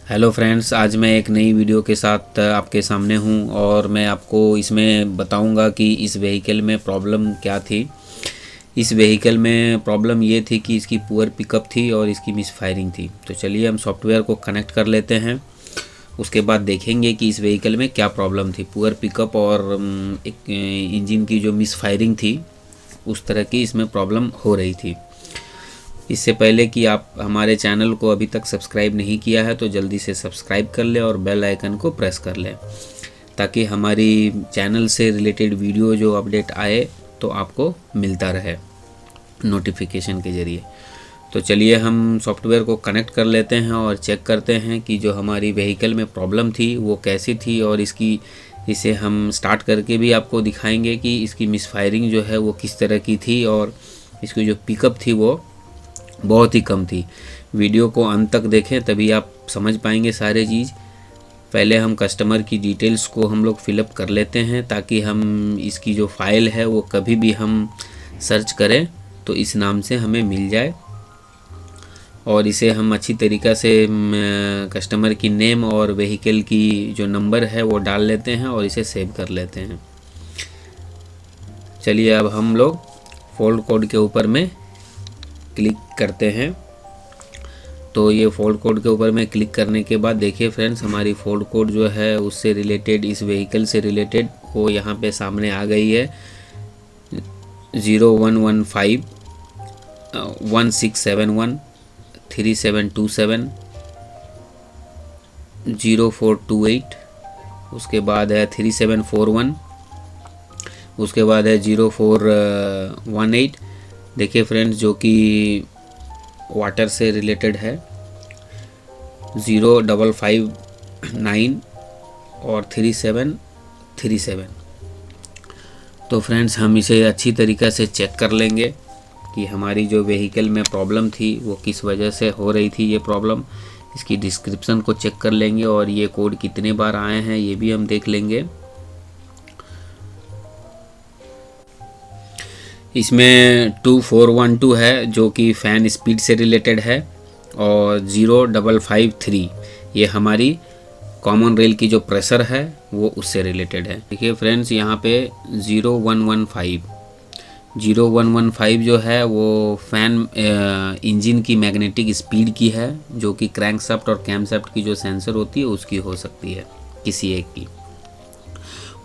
Hello friends, आज मैं एक नई वीडियो के साथ आपके सामने हूं और मैं आपको इसमें बताऊंगा कि इस व्हीकल में प्रॉब्लम क्या थी। इस व्हीकल में प्रॉब्लम ये थी कि इसकी पुअर पिकअप थी और इसकी मिस फायरिंग थी। तो चलिए हम सॉफ्टवेयर को कनेक्ट कर लेते हैं, उसके बाद देखेंगे कि इस व्हीकल में क्या प्रॉब्लम थी। पुअर पिकअप और एक इंजन की जो मिस फायरिंग थी, उस तरह की इसमें प्रॉब्लम हो रही थी। इससे पहले कि आप हमारे चैनल को अभी तक सब्सक्राइब नहीं किया है तो जल्दी से सब्सक्राइब कर ले और बेल आइकन को प्रेस कर ले, ताकि हमारी चैनल से रिलेटेड वीडियो जो अपडेट आए तो आपको मिलता रहे नोटिफिकेशन के ज़रिए। तो चलिए हम सॉफ्टवेयर को कनेक्ट कर लेते हैं और चेक करते हैं कि जो हमारी व्हीकल में प्रॉब्लम थी वो कैसी थी, और इसे हम स्टार्ट करके भी आपको दिखाएंगे कि इसकी मिसफायरिंग जो है वो किस तरह की थी, और इसकी जो पिकअप थी वो बहुत ही कम थी। वीडियो को अंत तक देखें तभी आप समझ पाएंगे सारे चीज़। पहले हम कस्टमर की डिटेल्स को हम लोग फिलअप कर लेते हैं, ताकि हम इसकी जो फ़ाइल है वो कभी भी हम सर्च करें तो इस नाम से हमें मिल जाए, और इसे हम अच्छी तरीक़ा से कस्टमर की नेम और व्हीकल की जो नंबर है वो डाल लेते हैं और इसे सेव कर लेते हैं। चलिए अब हम लोग फॉल्ट कोड के ऊपर में क्लिक करते हैं। तो ये फॉल्ट कोड के ऊपर में क्लिक करने के बाद देखिए फ्रेंड्स, हमारी फॉल्ट कोड जो है उससे रिलेटेड, इस व्हीकल से रिलेटेड वो यहाँ पे सामने आ गई है। 0115 1671 3727 0428, उसके बाद है 3741, उसके बाद है 0418। देखिए फ्रेंड्स, जो कि वाटर से रिलेटेड है 0559 और 3737। तो फ्रेंड्स हम इसे अच्छी तरीक़ा से चेक कर लेंगे कि हमारी जो व्हीकल में प्रॉब्लम थी वो किस वजह से हो रही थी ये प्रॉब्लम। इसकी डिस्क्रिप्शन को चेक कर लेंगे और ये कोड कितने बार आए हैं ये भी हम देख लेंगे। इसमें 2412 है जो कि फ़ैन स्पीड से रिलेटेड है, और 0553 ये हमारी कॉमन रेल की जो प्रेशर है वो उससे रिलेटेड है। देखिए फ्रेंड्स, यहाँ पे 0115 जो है वो फ़ैन इंजन की मैग्नेटिक स्पीड की है, जो कि क्रैंकशाफ्ट और कैमशाफ्ट की जो सेंसर होती है उसकी हो सकती है, किसी एक की।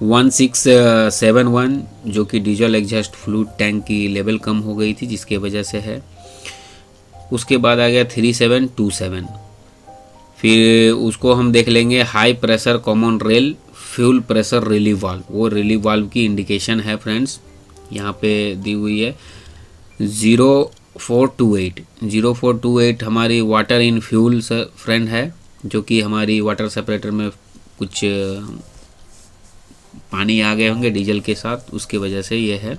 1671 जो कि डीजल एग्जॉस्ट फ्लूइड टैंक की लेवल कम हो गई थी जिसके वजह से है। उसके बाद आ गया 3727, फिर उसको हम देख लेंगे high pressure common rail fuel pressure relieve valve. वो रिलीव वाल्व की इंडिकेशन है फ्रेंड्स, यहाँ पे दी हुई है 0428 हमारी वाटर इन फ्यूल फ्रेंड है, जो कि हमारी वाटर सेपरेटर में कुछ पानी आ गए होंगे डीजल के साथ, उसकी वजह से ये है।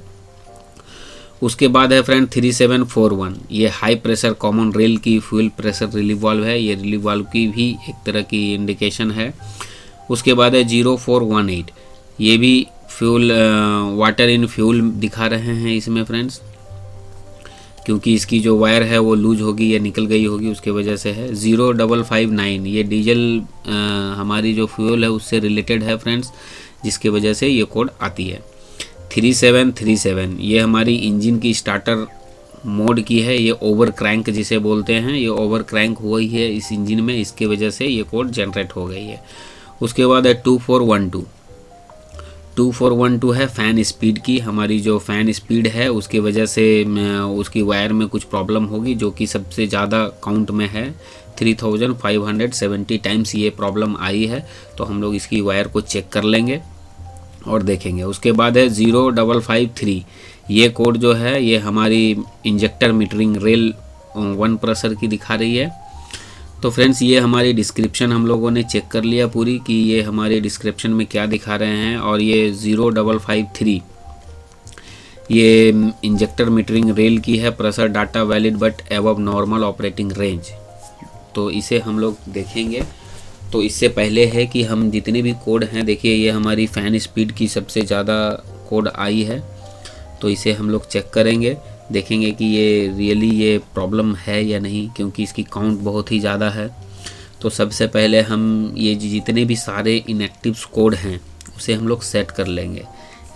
उसके बाद है फ्रेंड 3741, ये हाई प्रेशर कॉमन रेल की फ्यूल प्रेशर रिलीव वाल्व है, ये रिलीव वाल्व की भी एक तरह की इंडिकेशन है। उसके बाद है 0418, ये भी फ्यूल वाटर इन फ्यूल दिखा रहे हैं इसमें फ्रेंड्स, क्योंकि इसकी जो वायर है वो लूज होगी या निकल गई होगी उसके वजह से है। 0559 ये डीजल हमारी जो फ्यूल है उससे रिलेटेड है फ्रेंड्स, जिसके वजह से ये कोड आती है। 3737 ये हमारी इंजन की स्टार्टर मोड की है, ये ओवर क्रैंक जिसे बोलते हैं, ये ओवर क्रैंक हुई है इस इंजन में, इसके वजह से ये कोड जनरेट हो गई है। उसके बाद है 2412 है फ़ैन स्पीड की, हमारी जो फ़ैन स्पीड है उसकी वजह से उसकी वायर में कुछ प्रॉब्लम होगी, जो कि सबसे ज़्यादा काउंट में है। 3570 टाइम्स ये प्रॉब्लम आई है, तो हम लोग इसकी वायर को चेक कर लेंगे और देखेंगे। उसके बाद है 0553, ये कोड जो है ये हमारी इंजेक्टर मीटरिंग रेल 1 प्रेशर की दिखा रही है। तो फ्रेंड्स, ये हमारी डिस्क्रिप्शन हम लोगों ने चेक कर लिया पूरी कि ये हमारे डिस्क्रिप्शन में क्या दिखा रहे हैं, और ये 0553 ये इंजेक्टर मीटरिंग रेल की है, pressure data valid but above normal operating range. तो इसे हम लोग देखेंगे। तो इससे पहले है कि हम जितने भी कोड हैं, देखिए ये हमारी फ़ैन स्पीड की सबसे ज़्यादा कोड आई है, तो इसे हम लोग चेक करेंगे। देखेंगे कि ये रियली ये प्रॉब्लम है या नहीं, क्योंकि इसकी काउंट बहुत ही ज़्यादा है। तो सबसे पहले हम ये जितने भी सारे इनएक्टिव कोड हैं उसे हम लोग सेट कर लेंगे,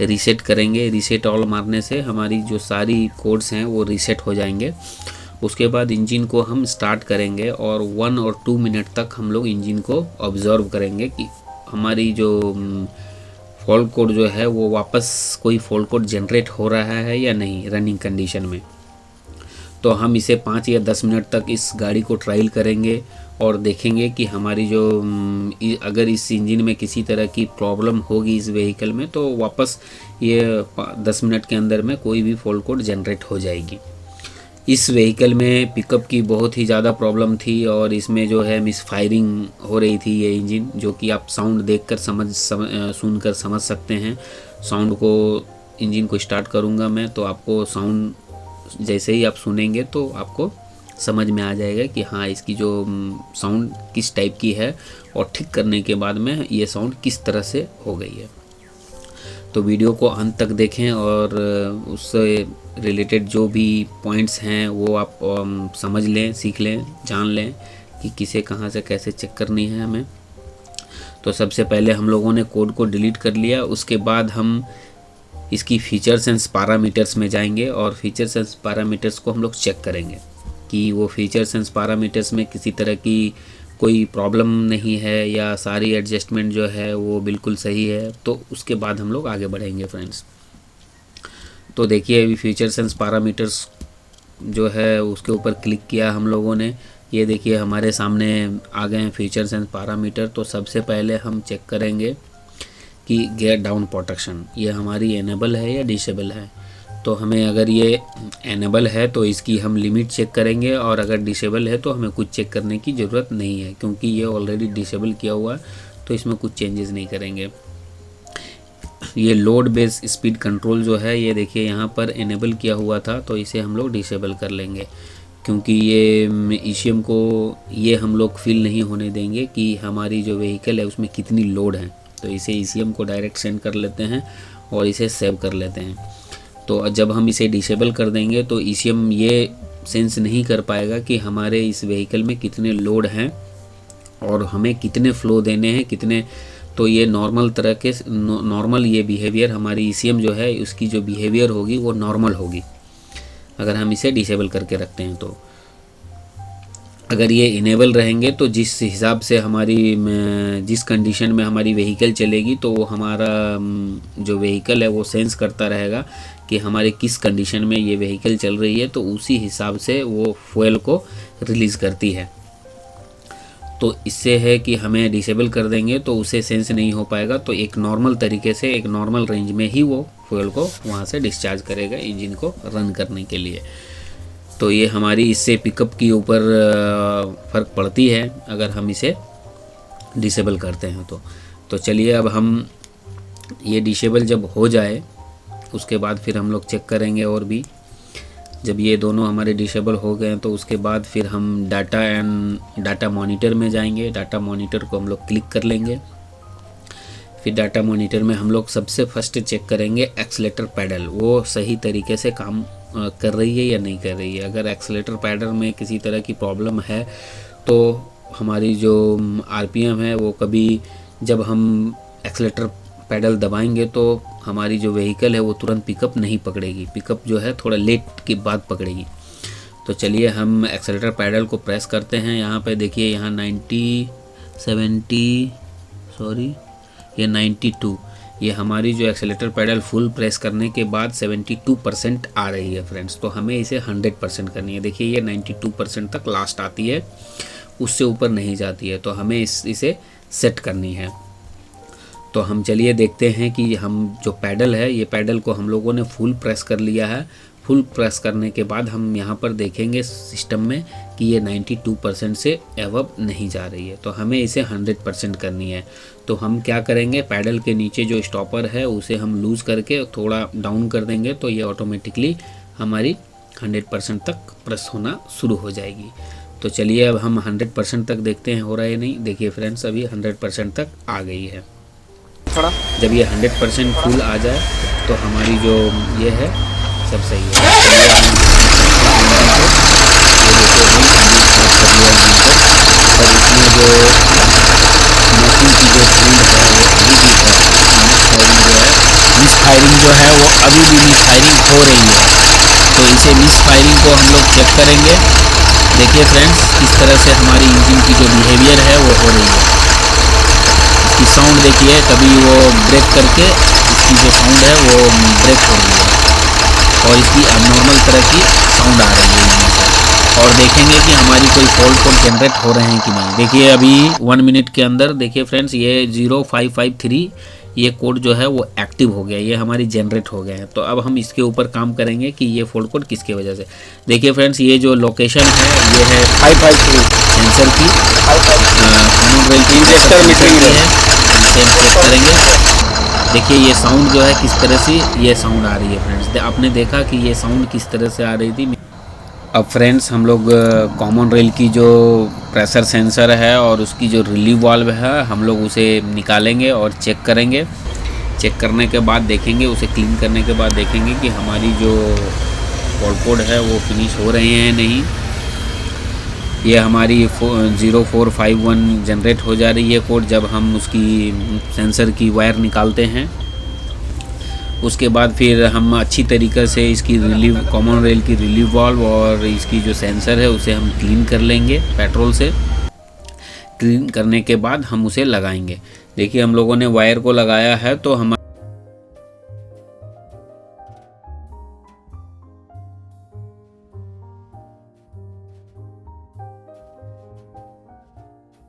रीसेट करेंगे। रीसेट ऑल मारने से हमारी जो सारी कोड्स हैं वो रीसेट हो जाएंगे। उसके बाद इंजन को हम स्टार्ट करेंगे और 1 और 2 मिनट तक हम लोग इंजन को ऑब्जर्व करेंगे कि हमारी जो फॉल्ट कोड जो है वो वापस कोई फॉल्ट कोड जनरेट हो रहा है या नहीं रनिंग कंडीशन में। तो हम इसे 5 या 10 मिनट तक इस गाड़ी को ट्रायल करेंगे और देखेंगे कि हमारी जो अगर इस इंजन में किसी तरह की प्रॉब्लम होगी इस व्हीकल में तो वापस ये 10 मिनट के अंदर में कोई भी फॉल्ट कोड जनरेट हो जाएगी। इस व्हीकल में पिकअप की बहुत ही ज़्यादा प्रॉब्लम थी और इसमें जो है मिस फायरिंग हो रही थी ये इंजन, जो कि आप साउंड देखकर सुनकर समझ सकते हैं। साउंड को इंजन को स्टार्ट करूँगा मैं तो आपको साउंड जैसे ही आप सुनेंगे तो आपको समझ में आ जाएगा कि हाँ इसकी जो साउंड किस टाइप की है और ठीक करने के बाद में ये साउंड किस तरह से हो गई है। तो वीडियो को अंत तक देखें और उससे रिलेटेड जो भी पॉइंट्स हैं वो आप समझ लें, सीख लें, जान लें कि किसे कहाँ से कैसे चेक करनी है हमें। तो सबसे पहले हम लोगों ने कोड को डिलीट कर लिया। उसके बाद हम इसकी फीचर्स एंड पैरामीटर्स में जाएंगे और फीचर्स एंड पैरामीटर्स को हम लोग चेक करेंगे कि वो फीचर्स एंड पैरामीटर्स में किसी तरह की कोई प्रॉब्लम नहीं है या सारी एडजस्टमेंट जो है वो बिल्कुल सही है। तो उसके बाद हम लोग आगे बढ़ेंगे फ्रेंड्स। तो देखिए अभी फीचर्स एंड पैरामीटर्स जो है उसके ऊपर क्लिक किया हम लोगों ने। ये देखिए हमारे सामने आ गए हैं फीचर्स एंड पैरामीटर। तो सबसे पहले हम चेक करेंगे कि गियर डाउन प्रोटेक्शन ये हमारी एनेबल है या डिसेबल है। तो हमें अगर ये एनेबल है तो इसकी हम लिमिट चेक करेंगे और अगर डिसेबल है तो हमें कुछ चेक करने की ज़रूरत नहीं है क्योंकि ये ऑलरेडी डिसेबल किया हुआ है तो इसमें कुछ चेंजेस नहीं करेंगे। ये लोड बेस स्पीड कंट्रोल जो है ये देखिए यहाँ पर एनेबल किया हुआ था तो इसे हम लोग डिसेबल कर लेंगे क्योंकि ये ईसीएम को ये हम लोग फील नहीं होने देंगे कि हमारी जो व्हीकल है उसमें कितनी लोड है। तो इसे ईसीएम को डायरेक्ट सेंड कर लेते हैं और इसे सेव कर लेते हैं। तो जब हम इसे डिसेबल कर देंगे तो ईसीएम ये सेंस नहीं कर पाएगा कि हमारे इस व्हीकल में कितने लोड हैं और हमें कितने फ़्लो देने हैं कितने। तो ये नॉर्मल तरह के नॉर्मल ये बिहेवियर हमारी ईसीएम जो है उसकी जो बिहेवियर होगी वो नॉर्मल होगी अगर हम इसे डिसेबल करके रखते हैं। तो अगर ये इनेबल रहेंगे तो जिस हिसाब से हमारी जिस कंडीशन में हमारी व्हीकल चलेगी तो वो हमारा जो व्हीकल है वो सेंस करता रहेगा कि हमारे किस कंडीशन में ये व्हीकल चल रही है तो उसी हिसाब से वो फ्यूल को रिलीज़ करती है। तो इससे है कि हमें डिसेबल कर देंगे तो उसे सेंस नहीं हो पाएगा। तो एक नॉर्मल तरीके से एक नॉर्मल रेंज में ही वो फ्यूल को वहाँ से डिस्चार्ज करेगा इंजन को रन करने के लिए। तो ये हमारी इससे पिकअप के ऊपर फ़र्क पड़ती है अगर हम इसे डिसेबल करते हैं तो चलिए अब हम ये डिसेबल जब हो जाए उसके बाद फिर हम लोग चेक करेंगे। और भी जब ये दोनों हमारे डिसेबल हो गए तो उसके बाद फिर हम डाटा मॉनिटर में जाएंगे। डाटा मॉनिटर को हम लोग क्लिक कर लेंगे। फिर डाटा मॉनिटर में हम लोग सबसे फर्स्ट चेक करेंगे एक्सेलेरेटर पैडल वो सही तरीके से काम कर रही है या नहीं कर रही है। अगर एक्सेलेरेटर पैडल में किसी तरह की प्रॉब्लम है तो हमारी जो आरपीएम है वो कभी जब हम एक्सेलेरेटर पैडल दबाएंगे तो हमारी जो व्हीकल है वो तुरंत पिकअप नहीं पकड़ेगी, पिकअप जो है थोड़ा लेट के बाद पकड़ेगी। तो चलिए हम एक्सेलेरेटर पैडल को प्रेस करते हैं। यहाँ पे देखिए यहाँ 92 ये हमारी जो एक्सेलेरेटर पैडल फुल प्रेस करने के बाद 72% आ रही है फ्रेंड्स। तो हमें इसे 100% करनी है। देखिए ये 92% तक लास्ट आती है, उससे ऊपर नहीं जाती है। तो हमें इसे सेट करनी है। तो हम चलिए देखते हैं कि हम जो पैडल है ये पैडल को हम लोगों ने फुल प्रेस कर लिया है। फुल प्रेस करने के बाद हम यहाँ पर देखेंगे सिस्टम में कि ये 92% से एवब नहीं जा रही है। तो हमें इसे 100% करनी है। तो हम क्या करेंगे, पैडल के नीचे जो स्टॉपर है उसे हम लूज़ करके थोड़ा डाउन कर देंगे तो ये ऑटोमेटिकली हमारी 100% तक प्रेस होना शुरू हो जाएगी। तो चलिए अब हम 100% तक देखते हैं हो रहा है या नहीं। देखिए फ्रेंड्स अभी 100% तक आ गई है। जब ये 100% फुल आ जाए तो हमारी जो ये है सब सही है। पर इसमें जो नोकिंग की जो फील्ड है वो अभी भी है, मिसफायरिंग जो है वो अभी भी मिसफायरिंग हो रही है। तो इसे मिसफायरिंग को हम लोग चेक करेंगे। देखिए फ्रेंड्स, इस तरह से हमारी इंजन की जो बिहेवियर है वो हो रही है। इसकी साउंड देखिए, कभी वो ब्रेक करके इसकी जो साउंड है वो ब्रेक हो रही है और इसकी अबनॉर्मल तरह की साउंड आ रही है इंजन से। और देखेंगे कि हमारी कोई फॉल्ट कोड जनरेट हो रहे हैं कि नहीं। देखिए अभी 1 मिनट के अंदर देखिए फ्रेंड्स, ये 0553 ये कोड जो है वो एक्टिव हो गया, ये हमारी जनरेट हो गए हैं। तो अब हम इसके ऊपर काम करेंगे कि ये फॉल्ट कोड किसके वजह से। देखिए फ्रेंड्स, ये जो लोकेशन है ये है 553 सेंसर की, कॉमन रेल की इंजेक्टर मीटरिंग है। इसे हम चेक करेंगे। देखिए ये साउंड जो है किस तरह से ये साउंड आ रही है फ्रेंड्स, आपने देखा कि ये साउंड किस तरह से आ रही थी। अब फ्रेंड्स हम लोग कॉमन रेल की जो प्रेशर सेंसर है और उसकी जो रिलीव वाल्व है हम लोग उसे निकालेंगे और चेक करेंगे। चेक करने के बाद देखेंगे, उसे क्लीन करने के बाद देखेंगे कि हमारी जो फॉल्ट कोड है वो फिनिश हो रहे हैं नहीं। ये हमारी 0451 जनरेट हो जा रही है कोड जब हम उसकी सेंसर की वायर निकालते हैं। उसके बाद फिर हम अच्छी तरीक़े से इसकी रिलीव, कॉमन रेल की रिलीव वाल्व और इसकी जो सेंसर है उसे हम क्लीन कर लेंगे पेट्रोल से। क्लीन करने के बाद हम उसे लगाएंगे। देखिए हम लोगों ने वायर को लगाया है तो हमारी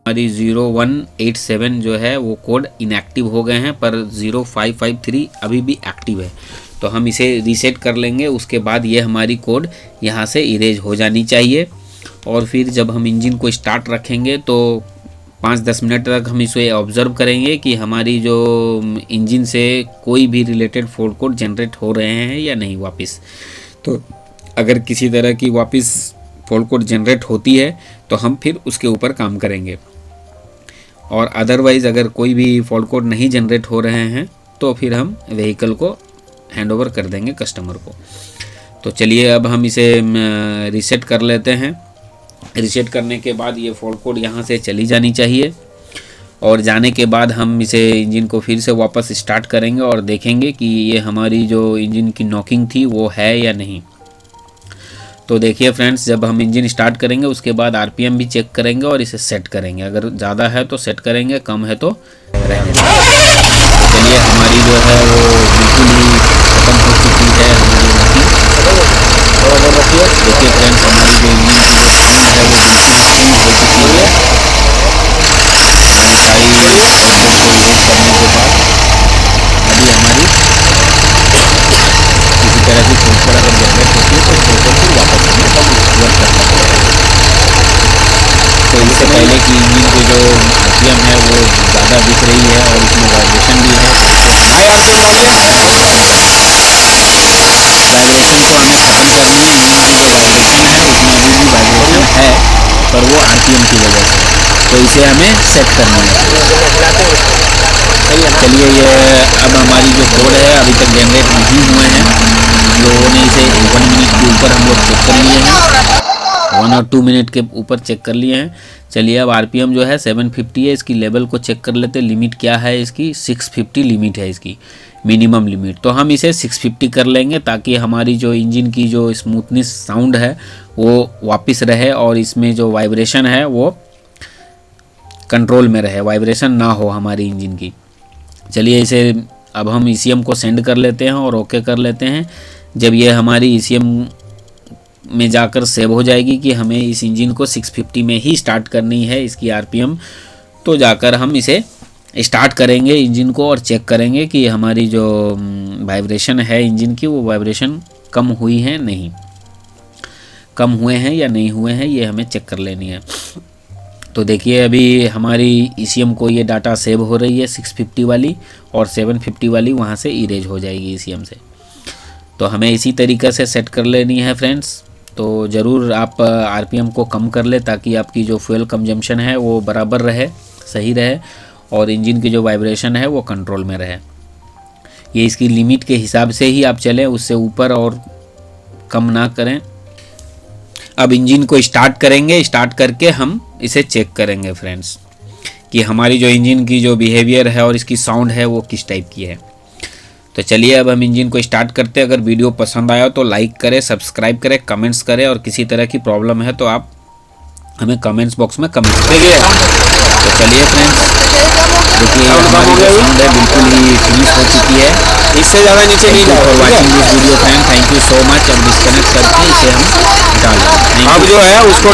0187 जो है वो कोड इनएक्टिव हो गए हैं, पर 0553 अभी भी एक्टिव है। तो हम इसे रीसेट कर लेंगे। उसके बाद ये हमारी कोड यहाँ से इरेज हो जानी चाहिए। और फिर जब हम इंजन को स्टार्ट रखेंगे तो 5-10 मिनट तक हम इसे ऑब्ज़र्व करेंगे कि हमारी जो इंजन से कोई भी रिलेटेड फॉल्ट कोड जनरेट हो रहे हैं या नहीं वापस। तो अगर किसी तरह की वापस फॉल्ट कोड जनरेट होती है तो हम फिर उसके ऊपर काम करेंगे, और अदरवाइज़ अगर कोई भी फॉल्ट कोड नहीं जनरेट हो रहे हैं तो फिर हम व्हीकल को हैंड ओवर कर देंगे कस्टमर को। तो चलिए अब हम इसे रीसेट कर लेते हैं। रीसेट करने के बाद ये फॉल्ट कोड यहाँ से चली जानी चाहिए, और जाने के बाद हम इसे इंजन को फिर से वापस स्टार्ट करेंगे और देखेंगे कि ये हमारी जो इंजन की नॉकिंग थी वो है या नहीं। तो देखिए फ्रेंड्स, जब हम इंजन स्टार्ट करेंगे उसके बाद आरपीएम भी चेक करेंगे और इसे सेट करेंगे। अगर ज़्यादा है तो सेट करेंगे, कम है तो रहने देंगे। तो चलिए हमारी जो है वो बिल्कुल ही खत्म हो चुकी है हमारी नॉकिंग। देखिए फ्रेंड्स, हमारी जो इंजन की जो साउंड है वो बिल्कुल हो चुकी है। सारी ऑब्जेक्ट को यूज करने के बाद अभी हमारी किसी तरह की फॉल्ट कोड अगर जनरेट होती है तो फॉल्ट कोड फिर वापस हमें वर्क करना पड़ेगा। तो इससे पहले कि इंजन की जो आरपीएम है वो ज़्यादा दिख रही है और इसमें वाइब्रेशन भी है, वाइब्रेशन को हमें ख़त्म करनी है। इंजन में जो वाइब्रेशन है उसमें अभी भी वाइब्रेशन है, पर वो आरपीएम की वजह से, तो इसे हमें सेट करना है। चलिए ये अब हमारी जो कोड है अभी तक जनरेट नहीं हुए हैं। हम लोगों ने इसे 1 मिनट के ऊपर हम लोग चेक कर लिए हैं, 1 और 2 मिनट के ऊपर चेक कर लिए हैं। चलिए अब आरपीएम जो है 750 है। इसकी लेवल को चेक कर लेते। लिमिट क्या है इसकी? 650 लिमिट है इसकी, मिनिमम लिमिट। तो हम इसे 650 कर लेंगे ताकि हमारी जो इंजन की जो स्मूथनेस साउंड है वो वापस रहे और इसमें जो वाइब्रेशन है वो कंट्रोल में रहे, वाइब्रेशन ना हो हमारी इंजन की। चलिए इसे अब हम ईसीएम को सेंड कर लेते हैं और ओके कर लेते हैं। जब ये हमारी ईसीएम में जाकर सेव हो जाएगी कि हमें इस इंजन को 650 में ही स्टार्ट करनी है इसकी आरपीएम, तो जाकर हम इसे स्टार्ट करेंगे इंजन को और चेक करेंगे कि हमारी जो वाइब्रेशन है इंजन की वो वाइब्रेशन कम हुई है नहीं, कम हुए हैं या नहीं हुए हैं, ये हमें चेक कर लेनी है। तो देखिए अभी हमारी ईसीएम को ये डाटा सेव हो रही है 650 वाली, और 750 वाली वहाँ से इरेज हो जाएगी ईसीएम से। तो हमें इसी तरीक़े से सेट कर लेनी है फ्रेंड्स। तो ज़रूर आप आरपीएम को कम कर ले ताकि आपकी जो फ्यूल कंजम्पशन है वो बराबर रहे, सही रहे, और इंजन की जो वाइब्रेशन है वो कंट्रोल में रहे। ये इसकी लिमिट के हिसाब से ही आप चलें, उससे ऊपर और कम ना करें। अब इंजन को स्टार्ट करेंगे। स्टार्ट करके हम इसे चेक करेंगे फ्रेंड्स कि हमारी जो इंजन की जो बिहेवियर है और इसकी साउंड है वो किस टाइप की है। तो चलिए अब हम इंजन को स्टार्ट करते हैं। अगर वीडियो पसंद आया तो लाइक करें, सब्सक्राइब करें, कमेंट्स करें, और किसी तरह की प्रॉब्लम है तो आप हमें कमेंट्स बॉक्स में कमेंट करिए। तो चलिए फ्रेंड्स, देखिए हमारी जो साउंड है बिल्कुल ही फिनिश हो चुकी है, इससे ज़्यादा नीचे नहीं फॉर जाएगा। Watching this video friend, thank you so much. अब डिस्कनेक्ट करके इसे हम डालेंगे। अब जो है उसको